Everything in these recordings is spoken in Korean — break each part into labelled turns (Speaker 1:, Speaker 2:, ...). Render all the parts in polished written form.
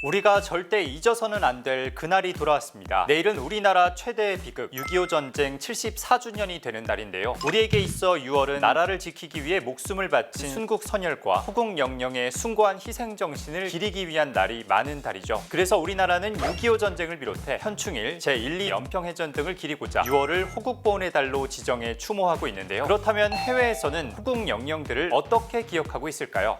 Speaker 1: 우리가 절대 잊어서는 안 될 그날이 돌아왔습니다. 내일은 우리나라 최대의 비극 6.25 전쟁 74주년이 되는 날인데요. 우리에게 있어 6월은 나라를 지키기 위해 목숨을 바친 순국 선열과 호국 영령의 숭고한 희생 정신을 기리기 위한 날이 많은 달이죠. 그래서 우리나라는 6.25 전쟁을 비롯해 현충일, 제1, 2 연평해전 등을 기리고자 6월을 호국보훈의 달로 지정해 추모하고 있는데요. 그렇다면 해외에서는 호국 영령들을 어떻게 기억하고 있을까요?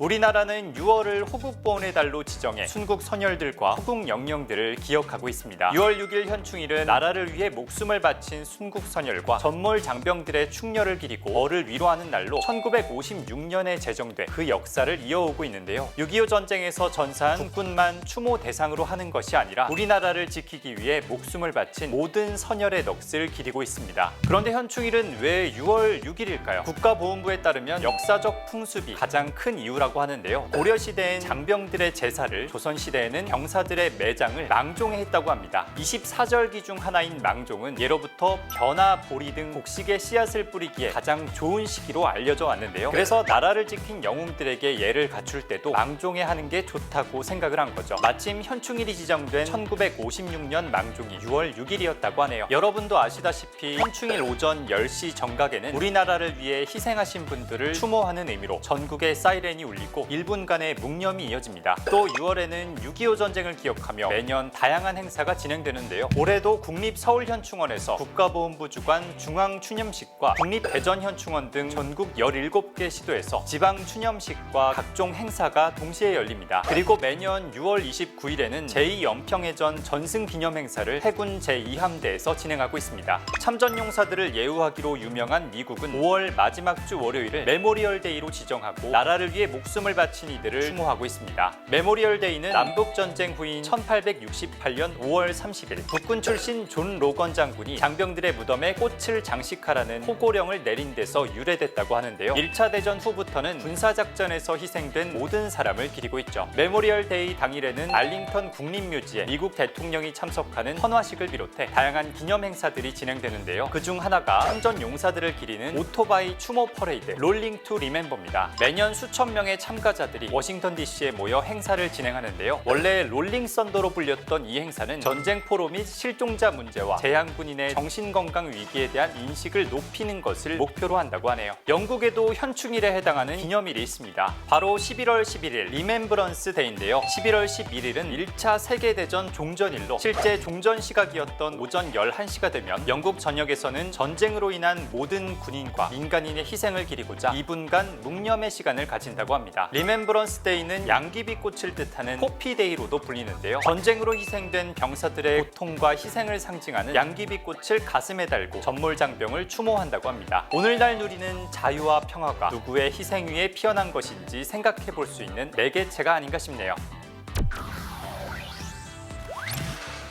Speaker 1: 우리나라는 6월을 호국보훈의 달로 지정해 순국 선열들과 호국 영령들을 기억하고 있습니다. 6월 6일 현충일은 나라를 위해 목숨을 바친 순국 선열과 전몰 장병들의 충렬을 기리고 어를 위로하는 날로 1956년에 제정돼 그 역사를 이어오고 있는데요. 6.25 전쟁에서 전사한 국군만 추모 대상으로 하는 것이 아니라 우리나라를 지키기 위해 목숨을 바친 모든 선열의 넋을 기리고 있습니다. 그런데 현충일은 왜 6월 6일일까요? 국가보훈부에 따르면 역사적 풍습이 가장 큰 이유라고 하는데요. 고려시대엔 장병들의 제사를, 조선시대에는 병사들의 매장을 망종에 했다고 합니다. 24절기 중 하나인 망종은 예로부터 벼나 보리 등 곡식의 씨앗을 뿌리기에 가장 좋은 시기로 알려져 왔는데요. 그래서 나라를 지킨 영웅들에게 예를 갖출 때도 망종에 하는 게 좋다고 생각을 한 거죠. 마침 현충일이 지정된 1956년 망종이 6월 6일이었다고 하네요. 여러분도 아시다시피 현충일 오전 10시 정각에는 우리나라를 위해 희생하신 분들을 추모하는 의미로 전국에 사이렌이 울리고 1분간의 묵념이 이어집니다. 또 6월에는 6.25 전쟁을 기억하며 매년 다양한 행사가 진행되는데요. 올해도 국립서울현충원에서 국가보훈부 주관 중앙추념식과 국립대전현충원 등 전국 17개 시도에서 지방추념식과 각종 행사가 동시에 열립니다. 그리고 매년 6월 29일에는 제2연평해전 전승기념행사를 해군 제2함대에서 진행하고 있습니다. 참전용사들을 예우하기로 유명한 미국은 5월 마지막 주 월요일을 메모리얼 데이로 지정하고 나라를 위해 목숨을 바친 이들을 추모하고 있습니다. 메모리얼 데이는 남북전쟁 후인 1868년 5월 30일 국군 출신 존 로건 장군이 장병들의 무덤에 꽃을 장식하라는 호고령을 내린 데서 유래됐다고 하는데요. 1차 대전 후부터는 군사작전에서 희생된 모든 사람을 기리고 있죠. 메모리얼 데이 당일에는 알링턴 국립묘지에 미국 대통령이 참석하는 헌화식을 비롯해 다양한 기념 행사들이 진행되는데요. 그중 하나가 참전 용사들을 기리는 오토바이 추모 퍼레이드 롤링 투 리멤버입니다. 매년 수천 명의 참가자들이 워싱턴 DC에 모여 행사를 진행하는데요. 원래 롤링 썬더로 불렸던 이 행사는 전쟁 포로 및 실종자 문제와 재향군인의 정신건강 위기에 대한 인식을 높이는 것을 목표로 한다고 하네요. 영국에도 현충일에 해당하는 기념일이 있습니다. 바로 11월 11일 리멤브런스 데이인데요. 11월 11일은 1차 세계대전 종전일로 실제 종전 시각이었던 오전 11시가 되면 영국 전역에서는 전쟁으로 인한 모든 군인과 민간인의 희생을 기리고자 2분간 묵념의 시간을 가진다고 합니다. 리멤브런스 데이는 양귀비 꽃을 뜻하는 포피 데이로도 불리는데요. 전쟁으로 희생된 병사들의 고통과 희생을 상징하는 양귀비 꽃을 가슴에 달고 전몰장병을 추모한다고 합니다. 오늘날 누리는 자유와 평화가 누구의 희생 위에 피어난 것인지 생각해 볼 수 있는 매개체가 아닌가 싶네요.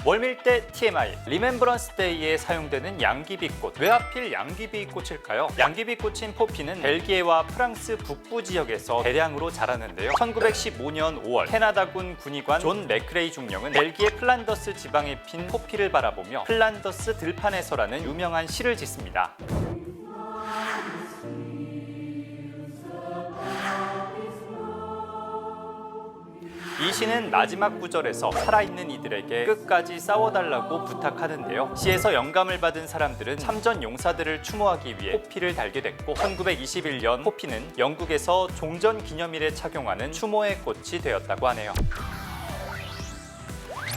Speaker 1: 월밀대 TMI 리멤브런스 데이에 사용되는 양귀비꽃. 왜 하필 양귀비꽃일까요? 양귀비꽃인 포피는 벨기에와 프랑스 북부 지역에서 대량으로 자라는데요. 1915년 5월 캐나다군 군의관 존 맥크레이 중령은 벨기에 플란더스 지방에 핀 포피를 바라보며 플란더스 들판에서라는 유명한 시를 짓습니다. 이 시는 마지막 구절에서 살아있는 이들에게 끝까지 싸워달라고 부탁하는데요. 시에서 영감을 받은 사람들은 참전 용사들을 추모하기 위해 포피를 달게 됐고 1921년 포피는 영국에서 종전 기념일에 착용하는 추모의 꽃이 되었다고 하네요.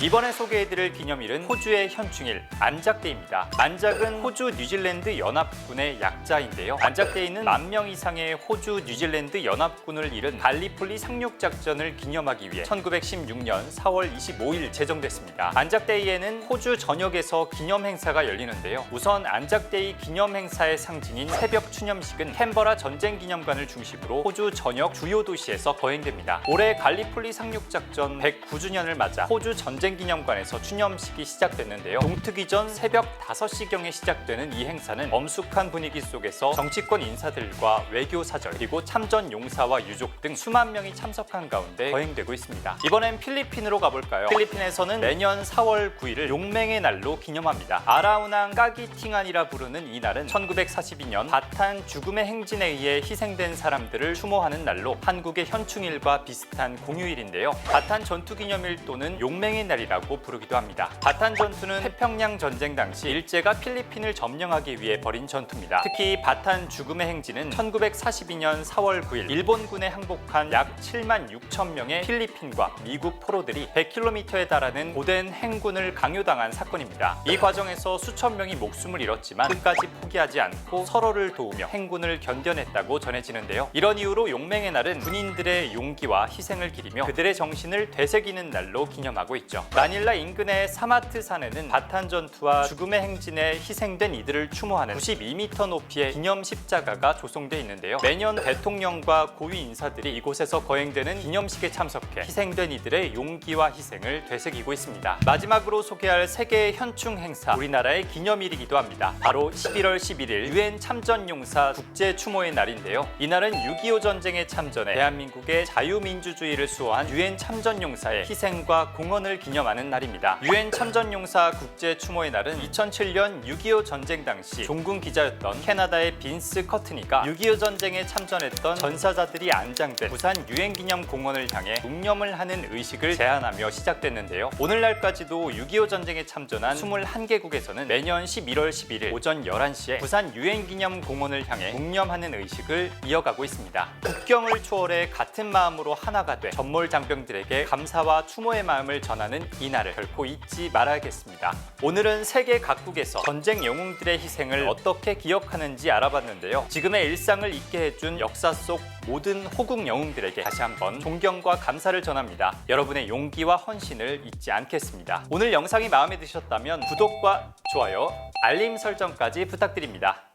Speaker 1: 이번에 소개해드릴 기념일은 호주의 현충일 안작데이입니다. 안작은 호주 뉴질랜드 연합군의 약자인데요. 안작데이는 10,000명 이상의 호주 뉴질랜드 연합군을 잃은 갈리폴리 상륙작전을 기념하기 위해 1916년 4월 25일 제정됐습니다. 안작데이에는 호주 전역에서 기념행사가 열리는데요. 우선 안작데이 기념행사의 상징인 새벽 추념식은 캔버라 전쟁기념관을 중심으로 호주 전역 주요 도시에서 거행됩니다. 올해 갈리폴리 상륙작전 109주년을 맞아 호주 전쟁 전쟁기념관에서 추념식이 시작됐는데요. 동트기 전 새벽 5시경에 시작되는 이 행사는 엄숙한 분위기 속에서 정치권 인사들과 외교사절 그리고 참전 용사와 유족 등 수만 명이 참석한 가운데 거행되고 있습니다. 이번엔 필리핀으로 가볼까요? 필리핀에서는 매년 4월 9일을 용맹의 날로 기념합니다. 아라우낭 까기팅안이라 부르는 이 날은 1942년 바탄 죽음의 행진에 의해 희생된 사람들을 추모하는 날로 한국의 현충일과 비슷한 공휴일인데요. 바탄 전투기념일 또는 용맹의 날이라고 부르기도 합니다. 바탄 전투는 태평양 전쟁 당시 일제가 필리핀을 점령하기 위해 벌인 전투입니다. 특히 바탄 죽음의 행진은 1942년 4월 9일 일본군에 항복한 약 7만 6천 명의 필리핀과 미국 포로들이 100km에 달하는 고된 행군을 강요당한 사건입니다. 이 과정에서 수천 명이 목숨을 잃었지만 끝까지 포기하지 않고 서로를 도우며 행군을 견뎌냈다고 전해지는데요. 이런 이유로 용맹의 날은 군인들의 용기와 희생을 기리며 그들의 정신을 되새기는 날로 기념하고 있죠. 마닐라 인근의 사마트 산에는 바탄 전투와 죽음의 행진에 희생된 이들을 추모하는 92m 높이의 기념 십자가가 조성돼 있는데요. 매년 대통령과 고위 인사들이 이곳에서 거행되는 기념식에 참석해 희생된 이들의 용기와 희생을 되새기고 있습니다. 마지막으로 소개할 세계 현충 행사, 우리나라의 기념일이기도 합니다. 바로 11월 11일 유엔 참전용사 국제 추모의 날인데요. 이날은 6.25 전쟁에 참전해 대한민국의 자유민주주의를 수호한 유엔 참전용사의 희생과 공헌을 기념하는 날입니다. 유엔 참전용사 국제 추모의 날은 2007년 6.25 전쟁 당시 종군 기자였던 캐나다의 빈스 커트니가 6.25 전쟁에 참전했던 전사자들이 안장된 부산 유엔기념 공원을 향해 묵념을 하는 의식을 제안하며 시작됐는데요. 오늘날까지도 6.25 전쟁에 참전한 21개국에서는 매년 11월 11일 오전 11시에 부산 유엔기념 공원을 향해 묵념하는 의식을 이어가고 있습니다. 국경을 초월해 같은 마음으로 하나가 돼 전몰 장병들에게 감사와 추모의 마음을 전하는 이날을 결코 잊지 말아야겠습니다. 오늘은 세계 각국에서 전쟁 영웅들의 희생을 어떻게 기억하는지 알아봤는데요. 지금의 일상을 잊게 해준 역사 속 모든 호국 영웅들에게 다시 한번 존경과 감사를 전합니다. 여러분의 용기와 헌신을 잊지 않겠습니다. 오늘 영상이 마음에 드셨다면 구독과 좋아요, 알림 설정까지 부탁드립니다.